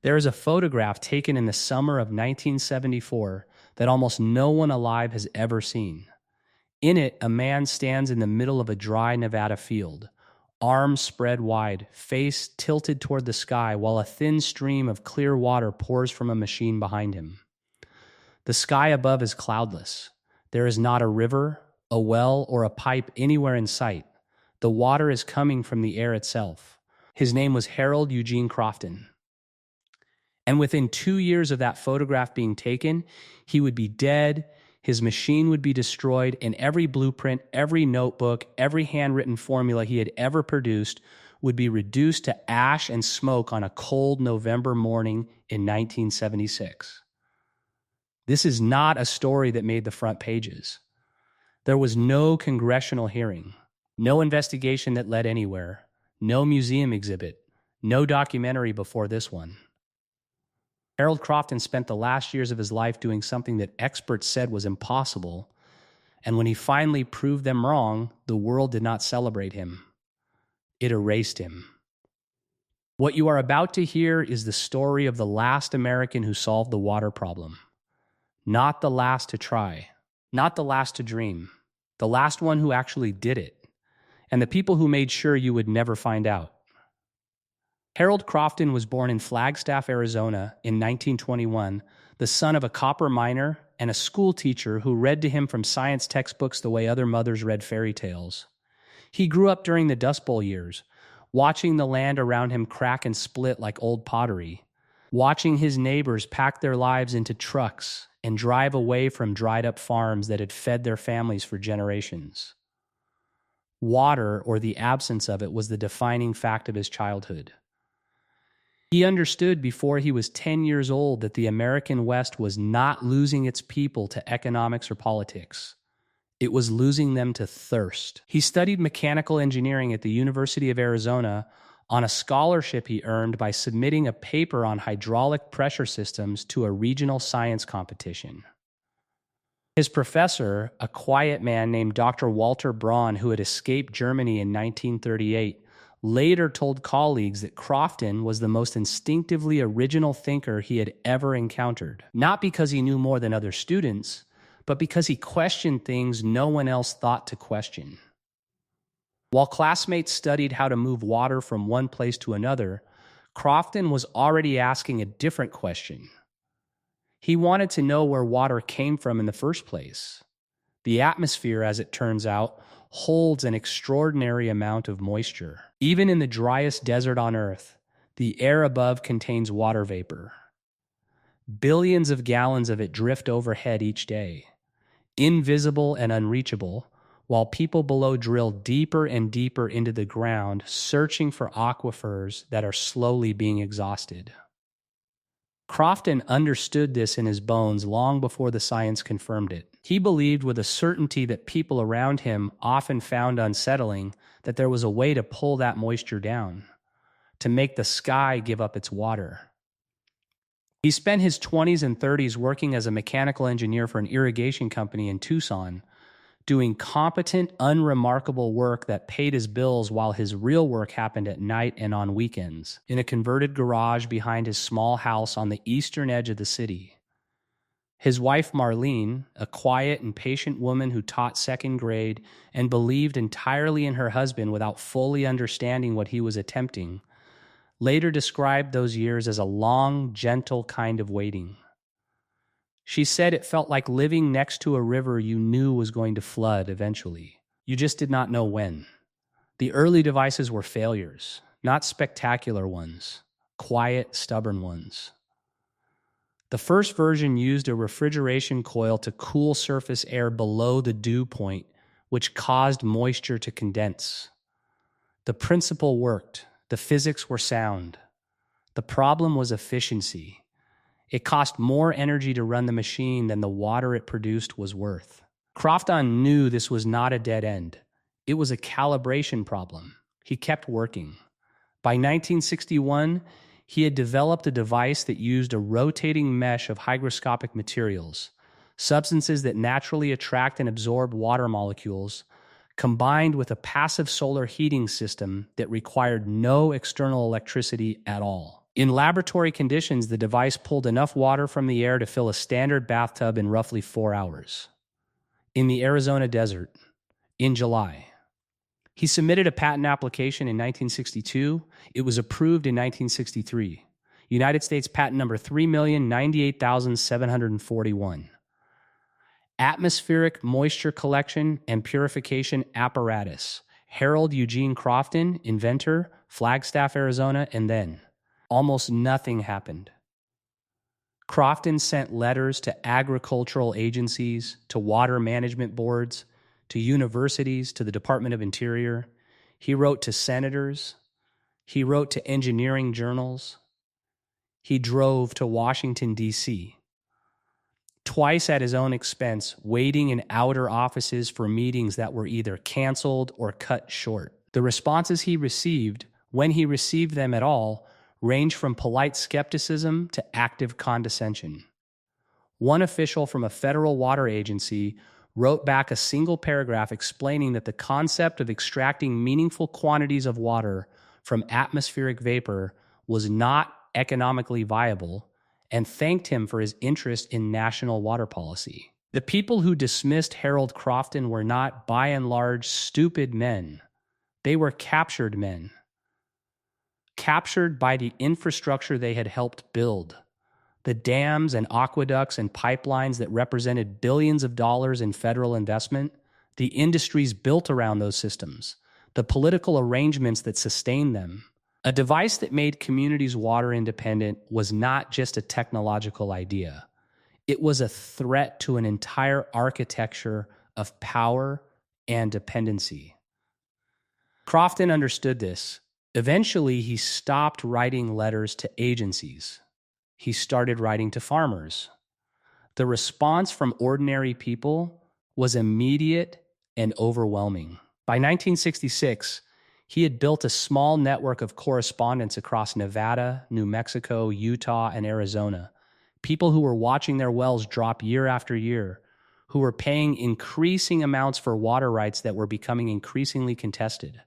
There is a photograph taken in the summer of 1974 that almost no one alive has ever seen. In it, a man stands in the middle of a dry Nevada field, arms spread wide, face tilted toward the sky, while a thin stream of clear water pours from a machine behind him. The sky above is cloudless. There is not a river, a well, or a pipe anywhere in sight. The water is coming from the air itself. His name was Harold Eugene Crofton. And within 2 years of that photograph being taken, he would be dead, his machine would be destroyed, and every blueprint, every notebook, every handwritten formula he had ever produced would be reduced to ash and smoke on a cold November morning in 1976. This is not a story that made the front pages. There was no congressional hearing, no investigation that led anywhere, no museum exhibit, no documentary before this one. Harold Crofton spent the last years of his life doing something that experts said was impossible, and when he finally proved them wrong, the world did not celebrate him. It erased him. What you are about to hear is the story of the last American who solved the water problem. Not the last to try, not the last to dream, the last one who actually did it, and the people who made sure you would never find out. Harold Crofton was born in Flagstaff, Arizona in 1921, the son of a copper miner and a school teacher who read to him from science textbooks the way other mothers read fairy tales. He grew up during the Dust Bowl years, watching the land around him crack and split like old pottery, watching his neighbors pack their lives into trucks and drive away from dried-up farms that had fed their families for generations. Water, or the absence of it, was the defining fact of his childhood. He understood before he was 10 years old that the American West was not losing its people to economics or politics. It was losing them to thirst. He studied mechanical engineering at the University of Arizona on a scholarship he earned by submitting a paper on hydraulic pressure systems to a regional science competition. His professor, a quiet man named Dr. Walter Braun, who had escaped Germany in 1938, later told colleagues that Crofton was the most instinctively original thinker he had ever encountered, not because he knew more than other students, but because he questioned things no one else thought to question. While classmates studied how to move water from one place to another, Crofton was already asking a different question. He wanted to know where water came from in the first place. The atmosphere, as it turns out, holds an extraordinary amount of moisture. Even in the driest desert on Earth, the air above contains water vapor. Billions of gallons of it drift overhead each day, invisible and unreachable, while people below drill deeper and deeper into the ground, searching for aquifers that are slowly being exhausted. Crofton understood this in his bones long before the science confirmed it. He believed with a certainty that people around him often found unsettling that there was a way to pull that moisture down, to make the sky give up its water. He spent his 20s and 30s working as a mechanical engineer for an irrigation company in Tucson, doing competent, unremarkable work that paid his bills while his real work happened at night and on weekends, in a converted garage behind his small house on the eastern edge of the city. His wife, Marlene, a quiet and patient woman who taught second grade and believed entirely in her husband without fully understanding what he was attempting, later described those years as a long, gentle kind of waiting. She said it felt like living next to a river you knew was going to flood eventually. You just did not know when. The early devices were failures, not spectacular ones, quiet, stubborn ones. The first version used a refrigeration coil to cool surface air below the dew point, which caused moisture to condense. The principle worked. The physics were sound. The problem was efficiency. It cost more energy to run the machine than the water it produced was worth. Crofton knew this was not a dead end. It was a calibration problem. He kept working. By 1961, he had developed a device that used a rotating mesh of hygroscopic materials, substances that naturally attract and absorb water molecules, combined with a passive solar heating system that required no external electricity at all. In laboratory conditions, the device pulled enough water from the air to fill a standard bathtub in roughly 4 hours. In the Arizona desert, in July. He submitted a patent application in 1962. It was approved in 1963. United States patent number 3,098,741. Atmospheric moisture collection and purification apparatus. Harold Eugene Crofton, inventor, Flagstaff, Arizona, and then almost nothing happened. Crofton sent letters to agricultural agencies, to water management boards, to universities, to the Department of Interior. He wrote to senators. He wrote to engineering journals. He drove to Washington, D.C., twice at his own expense, waiting in outer offices for meetings that were either canceled or cut short. The responses he received, when he received them at all, range from polite skepticism to active condescension. One official from a federal water agency wrote back a single paragraph explaining that the concept of extracting meaningful quantities of water from atmospheric vapor was not economically viable, and thanked him for his interest in national water policy. The people who dismissed Harold Crofton were not, by and large, stupid men. They were captured men. Captured by the infrastructure they had helped build. The dams and aqueducts and pipelines that represented billions of dollars in federal investment, the industries built around those systems, the political arrangements that sustained them. A device that made communities water independent was not just a technological idea. It was a threat to an entire architecture of power and dependency. Crofton understood this. Eventually, he stopped writing letters to agencies. He started writing to farmers. The response from ordinary people was immediate and overwhelming. By 1966, he had built a small network of correspondents across Nevada, New Mexico, Utah, and Arizona. People who were watching their wells drop year after year, who were paying increasing amounts for water rights that were becoming increasingly contested.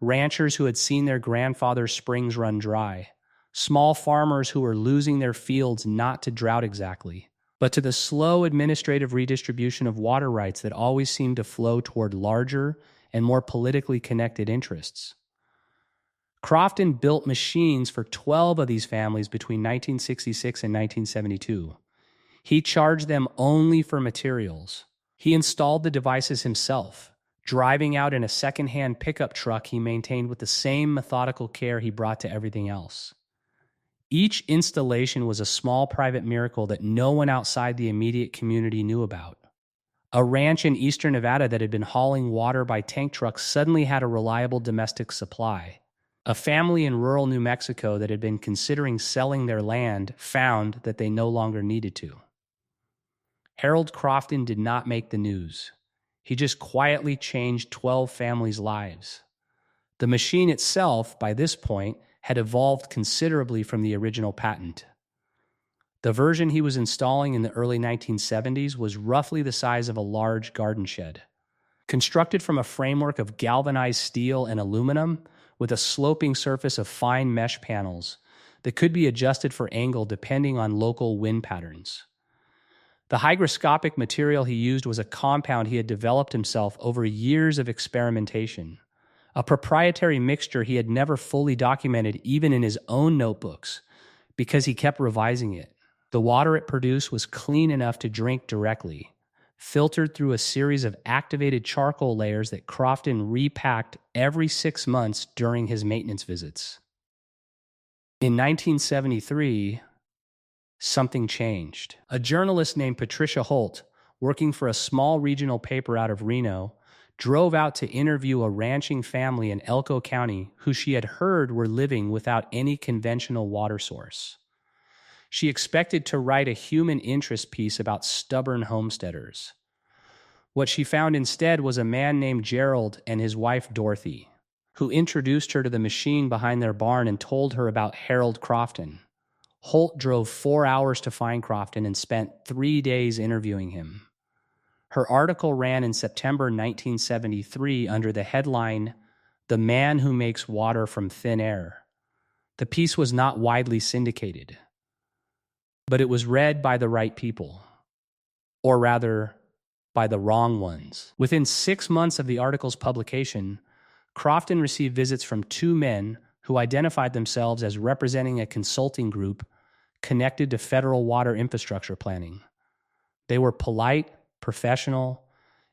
Ranchers who had seen their grandfather's springs run dry. Small farmers who were losing their fields not to drought exactly, but to the slow administrative redistribution of water rights that always seemed to flow toward larger and more politically connected interests. Crofton built machines for 12 of these families between 1966 and 1972. He charged them only for materials. He installed the devices himself, driving out in a second-hand pickup truck he maintained with the same methodical care he brought to everything else. Each installation was a small private miracle that no one outside the immediate community knew about. A ranch in eastern Nevada that had been hauling water by tank trucks suddenly had a reliable domestic supply. A family in rural New Mexico that had been considering selling their land found that they no longer needed to. Harold Crofton did not make the news. He just quietly changed 12 families' lives. The machine itself, by this point, had evolved considerably from the original patent. The version he was installing in the early 1970s was roughly the size of a large garden shed. Constructed from a framework of galvanized steel and aluminum with a sloping surface of fine mesh panels that could be adjusted for angle depending on local wind patterns. The hygroscopic material he used was a compound he had developed himself over years of experimentation, a proprietary mixture he had never fully documented even in his own notebooks because he kept revising it. The water it produced was clean enough to drink directly, filtered through a series of activated charcoal layers that Crofton repacked every 6 months during his maintenance visits. In 1973, something changed. A journalist named Patricia Holt, working for a small regional paper out of Reno, drove out to interview a ranching family in Elko County who she had heard were living without any conventional water source. She expected to write a human interest piece about stubborn homesteaders. What she found instead was a man named Gerald and his wife Dorothy, who introduced her to the machine behind their barn and told her about Harold Crofton. Holt drove 4 hours to find Crofton and spent 3 days interviewing him. Her article ran in September 1973 under the headline, "The Man Who Makes Water from Thin Air." The piece was not widely syndicated, but it was read by the right people, or rather, by the wrong ones. Within 6 months of the article's publication, Crofton received visits from two men who identified themselves as representing a consulting group connected to federal water infrastructure planning. They were polite, professional,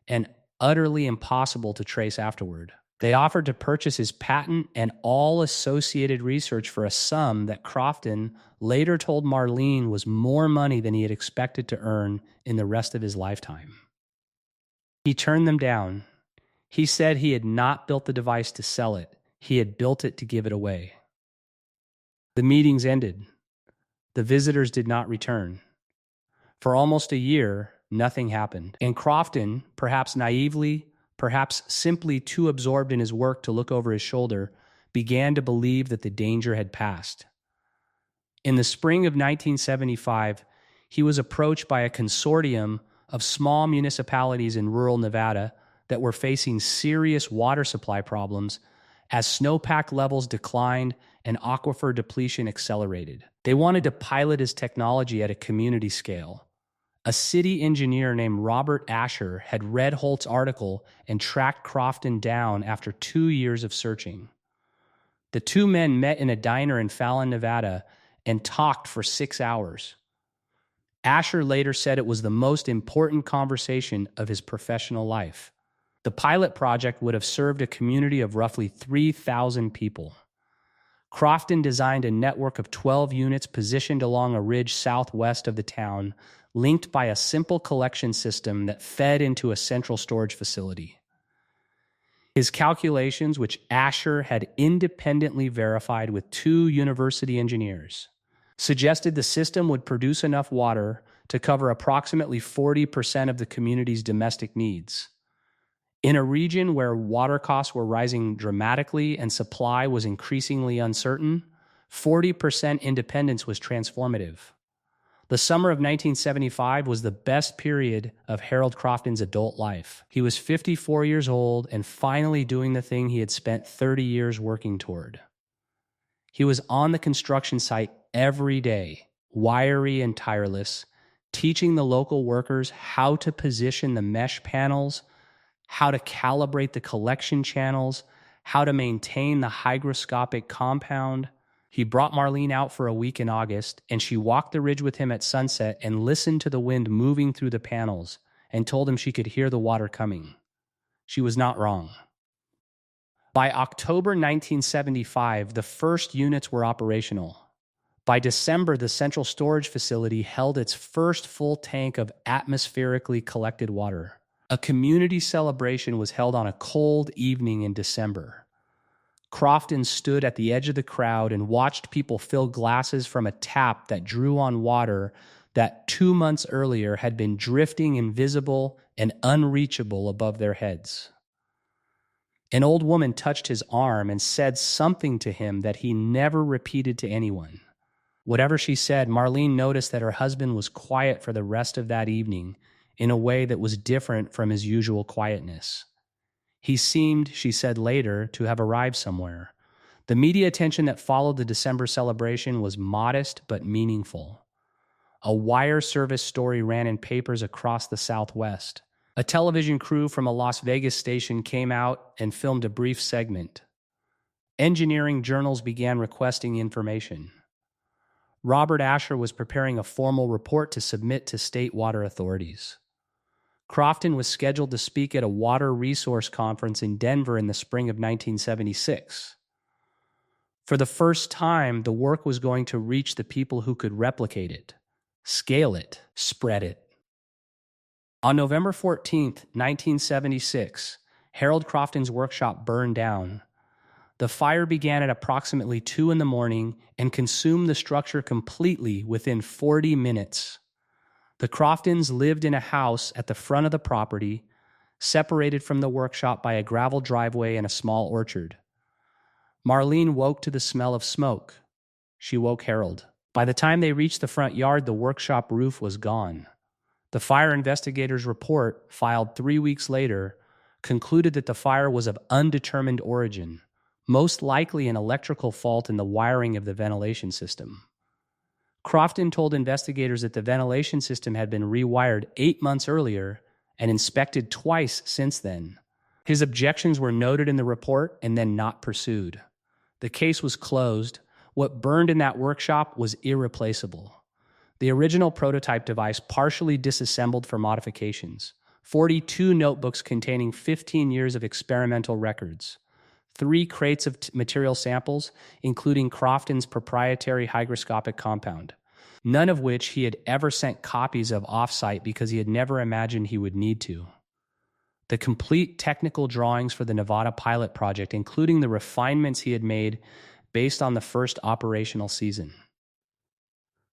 and utterly impossible to trace afterward. They offered to purchase his patent and all associated research for a sum that Crofton later told Marlene was more money than he had expected to earn in the rest of his lifetime. He turned them down. He said he had not built the device to sell it. He had built it to give it away. The meetings ended. The visitors did not return. For almost a year, nothing happened. And Crofton, perhaps naively, perhaps simply too absorbed in his work to look over his shoulder, began to believe that the danger had passed. In the spring of 1975, he was approached by a consortium of small municipalities in rural Nevada that were facing serious water supply problems as snowpack levels declined and aquifer depletion accelerated. They wanted to pilot his technology at a community scale. A city engineer named Robert Asher had read Holt's article and tracked Crofton down after 2 years of searching. The two men met in a diner in Fallon, Nevada, and talked for 6 hours. Asher later said it was the most important conversation of his professional life. The pilot project would have served a community of roughly 3,000 people. Crofton designed a network of 12 units positioned along a ridge southwest of the town, linked by a simple collection system that fed into a central storage facility. His calculations, which Asher had independently verified with 2 university engineers, suggested the system would produce enough water to cover approximately 40% of the community's domestic needs. In a region where water costs were rising dramatically and supply was increasingly uncertain, 40% independence was transformative. The summer of 1975 was the best period of Harold Crofton's adult life. He was 54 years old and finally doing the thing he had spent 30 years working toward. He was on the construction site every day, wiry and tireless, teaching the local workers how to position the mesh panels, how to calibrate the collection channels, how to maintain the hygroscopic compound. He brought Marlene out for a week in August, and she walked the ridge with him at sunset and listened to the wind moving through the panels and told him she could hear the water coming. She was not wrong. By October 1975, the first units were operational. By December, the central storage facility held its first full tank of atmospherically collected water. A community celebration was held on a cold evening in December. Crofton stood at the edge of the crowd and watched people fill glasses from a tap that drew on water that 2 months earlier had been drifting invisible and unreachable above their heads. An old woman touched his arm and said something to him that he never repeated to anyone. Whatever she said, Marlene noticed that her husband was quiet for the rest of that evening in a way that was different from his usual quietness. He seemed, she said later, to have arrived somewhere. The media attention that followed the December celebration was modest but meaningful. A wire service story ran in papers across the Southwest. A television crew from a Las Vegas station came out and filmed a brief segment. Engineering journals began requesting information. Robert Asher was preparing a formal report to submit to state water authorities. Crofton was scheduled to speak at a water resource conference in Denver in the spring of 1976. For the first time, the work was going to reach the people who could replicate it, scale it, spread it. On November 14th, 1976, Harold Crofton's workshop burned down. The fire began at approximately 2 a.m. and consumed the structure completely within 40 minutes. The Croftons lived in a house at the front of the property, separated from the workshop by a gravel driveway and a small orchard. Marlene woke to the smell of smoke. She woke Harold. By the time they reached the front yard, the workshop roof was gone. The fire investigators' report, filed 3 weeks later, concluded that the fire was of undetermined origin, most likely an electrical fault in the wiring of the ventilation system. Crofton told investigators that the ventilation system had been rewired 8 months earlier and inspected twice since then. His objections were noted in the report and then not pursued. The case was closed. What burned in that workshop was irreplaceable. The original prototype device partially disassembled for modifications. 42 notebooks containing 15 years of experimental records. 3 crates of material samples, including Crofton's proprietary hygroscopic compound, none of which he had ever sent copies of off-site because he had never imagined he would need to. The complete technical drawings for the Nevada pilot project, including the refinements he had made based on the first operational season.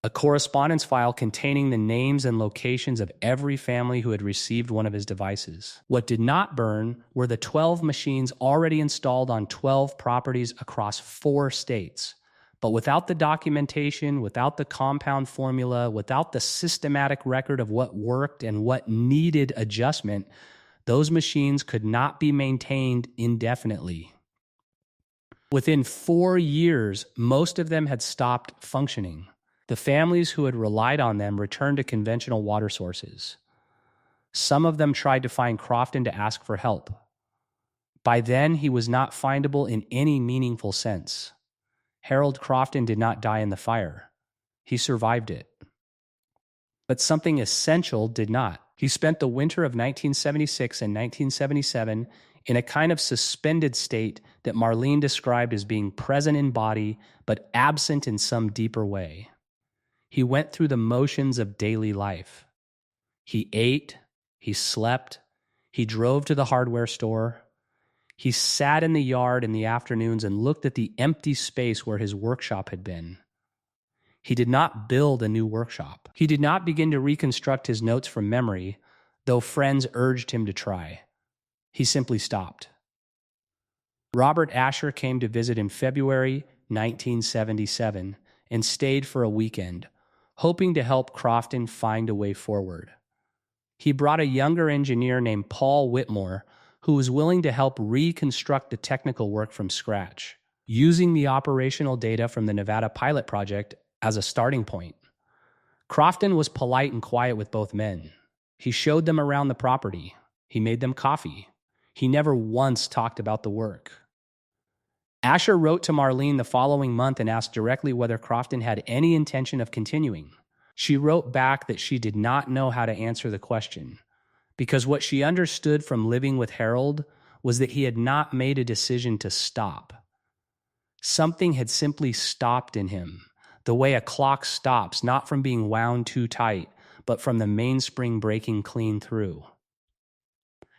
A correspondence file containing the names and locations of every family who had received one of his devices. What did not burn were the 12 machines already installed on 12 properties across 4 states. But without the documentation, without the compound formula, without the systematic record of what worked and what needed adjustment, those machines could not be maintained indefinitely. Within 4 years, most of them had stopped functioning. The families who had relied on them returned to conventional water sources. Some of them tried to find Crofton to ask for help. By then, he was not findable in any meaningful sense. Harold Crofton did not die in the fire. He survived it. But something essential did not. He spent the winter of 1976 and 1977 in a kind of suspended state that Marlene described as being present in body but absent in some deeper way. He went through the motions of daily life. He ate, he slept, he drove to the hardware store. He sat in the yard in the afternoons and looked at the empty space where his workshop had been. He did not build a new workshop. He did not begin to reconstruct his notes from memory, though friends urged him to try. He simply stopped. Robert Asher came to visit in February 1977 and stayed for a weekend, hoping to help Crofton find a way forward. He brought a younger engineer named Paul Whitmore, who was willing to help reconstruct the technical work from scratch, using the operational data from the Nevada pilot project as a starting point. Crofton was polite and quiet with both men. He showed them around the property. He made them coffee. He never once talked about the work. Asher wrote to Marlene the following month and asked directly whether Crofton had any intention of continuing. She wrote back that she did not know how to answer the question, because what she understood from living with Harold was that he had not made a decision to stop. Something had simply stopped in him, the way a clock stops, not from being wound too tight, but from the mainspring breaking clean through.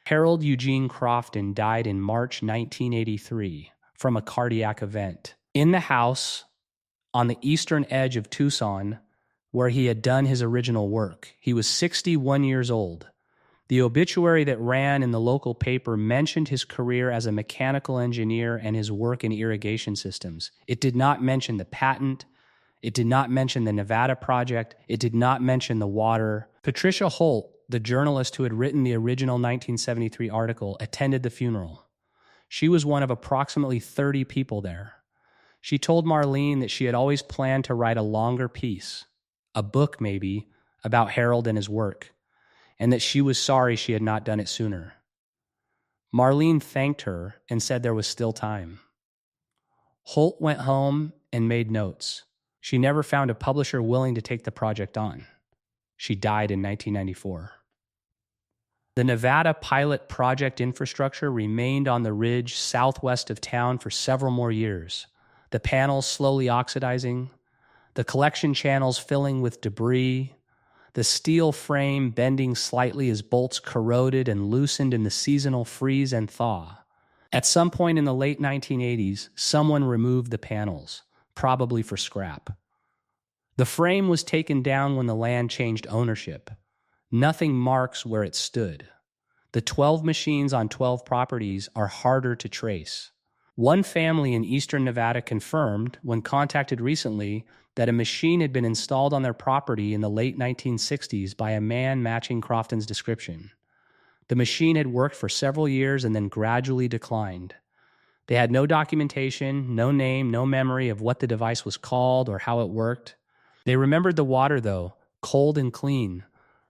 Harold Eugene Crofton died in March 1983 from a cardiac event in the house on the eastern edge of Tucson where he had done his original work. He was 61 years old. The obituary that ran in the local paper mentioned his career as a mechanical engineer and his work in irrigation systems. It did not mention the patent. It did not mention the Nevada project. It did not mention the water. Patricia Holt, the journalist who had written the original 1973 article, attended the funeral. She was one of approximately 30 people there. She told Marlene that she had always planned to write a longer piece, a book maybe, about Harold and his work, and that she was sorry she had not done it sooner. Marlene thanked her and said there was still time. Holt went home and made notes. She never found a publisher willing to take the project on. She died in 1994. The Nevada pilot project infrastructure remained on the ridge southwest of town for several more years, the panels slowly oxidizing, the collection channels filling with debris, the steel frame bending slightly as bolts corroded and loosened in the seasonal freeze and thaw. At some point in the late 1980s, someone removed the panels, probably for scrap. The frame was taken down when the land changed ownership. Nothing marks where it stood. The 12 machines on 12 properties are harder to trace. One family in eastern Nevada confirmed, when contacted recently, that a machine had been installed on their property in the late 1960s by a man matching Crofton's description. The machine had worked for several years and then gradually declined. They had no documentation, no name, no memory of what the device was called or how it worked. They remembered the water, though, cold and clean,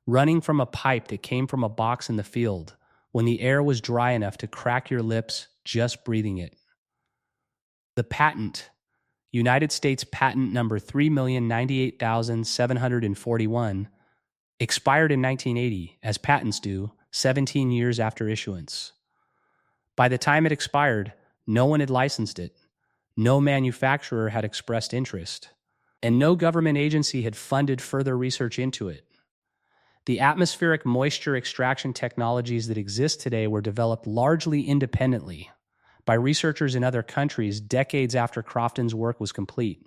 running from a pipe that came from a box in the field when the air was dry enough to crack your lips just breathing it. The patent, United States patent number 3,098,741, expired in 1980, as patents do, 17 years after issuance. By the time it expired, no one had licensed it, no manufacturer had expressed interest, and no government agency had funded further research into it. The atmospheric moisture extraction technologies that exist today were developed largely independently by researchers in other countries decades after Crofton's work was complete.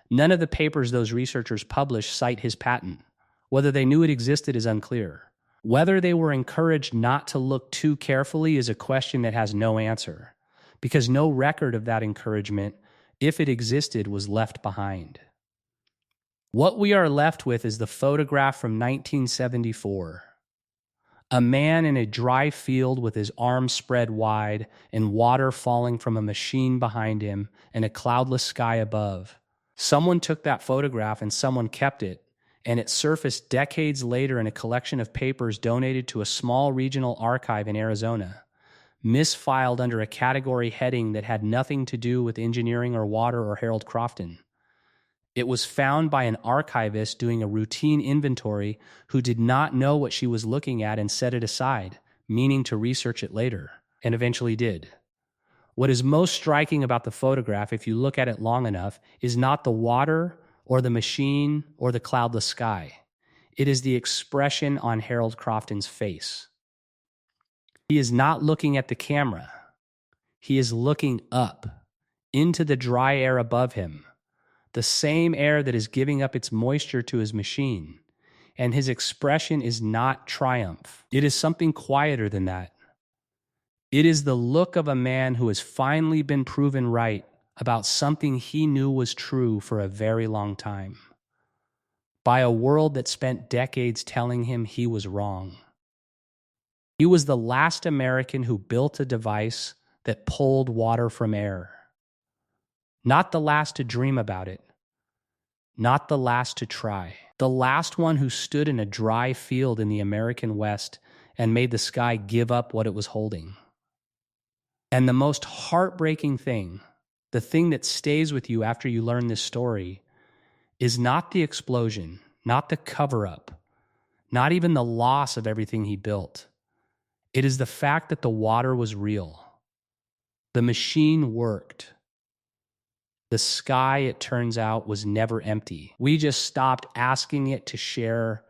None of the papers those researchers published cite his patent. Whether they knew it existed is unclear. Whether they were encouraged not to look too carefully is a question that has no answer, because no record of that encouragement, if it existed, was left behind. What we are left with is the photograph from 1974. A man in a dry field with his arms spread wide and water falling from a machine behind him and a cloudless sky above. Someone took that photograph and someone kept it, and it surfaced decades later in a collection of papers donated to a small regional archive in Arizona, misfiled under a category heading that had nothing to do with engineering or water or Harold Crofton. It was found by an archivist doing a routine inventory who did not know what she was looking at and set it aside, meaning to research it later, and eventually did. What is most striking about the photograph, if you look at it long enough, is not the water or the machine or the cloudless sky. It is the expression on Harold Crofton's face. He is not looking at the camera. He is looking up into the dry air above him, the same air that is giving up its moisture to his machine. And his expression is not triumph. It is something quieter than that. It is the look of a man who has finally been proven right about something he knew was true for a very long time, by a world that spent decades telling him he was wrong. He was the last American who built a device that pulled water from air. Not the last to dream about it. Not the last to try. The last one who stood in a dry field in the American West and made the sky give up what it was holding. And the most heartbreaking thing, the thing that stays with you after you learn this story, is not the explosion, not the cover-up, not even the loss of everything he built. It is the fact that the water was real. The machine worked. The sky, it turns out, was never empty. We just stopped asking it to share